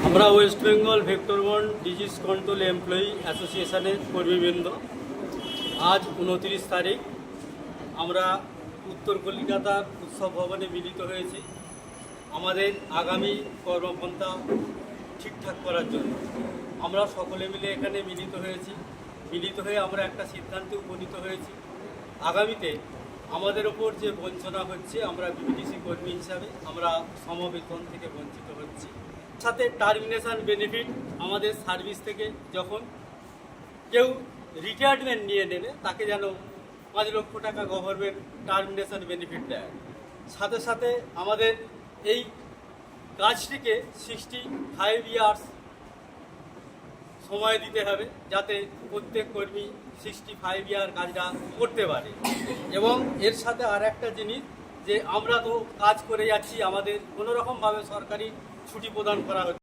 আমরা West Bengal vector borne disease control employee অ্যাসোসিয়েশনের কর্মীবৃন্দ আজ 29 তারিখ আমরা উত্তর কলকাতার উৎসব ভবনে মিলিত হয়েছি আমাদের আগামী কর্মপন্থা ঠিকঠাক করার জন্য। আমরা সকলে মিলে এখানে মিলিত হয়ে আমরা একটা সিদ্ধান্তে উপনীত হয়েছি। আগামীতে আমাদের ওপর যে বঞ্চনা হচ্ছে, আমরা বিবিডিসি কর্মী হিসাবে আমরা সমবেতন থেকে বঞ্চিত হচ্ছি। সাথে টার্মিনেশন বেনিফিট, আমাদের সার্ভিস থেকে যখন কেউ রিটায়ারমেন্ট নিয়ে নেবে তাকে যেন 5 লক্ষ টাকা গভর্নমেন্ট টার্মিনেশন বেনিফিট দেয়। সাথে সাথে আমাদের এই কাজটিকে 65 ইয়ার্স সময় দিতে হবে, যাতে প্রত্যেক কর্মী 65 ইয়ার কাজটা করতে পারে। এবং এর সাথে আর একটা জিনিস, যে আমরা তো কাজ করে যাচ্ছি, আমাদের কোনোরকমভাবে সরকারি ছুটি প্রদান করা হচ্ছে।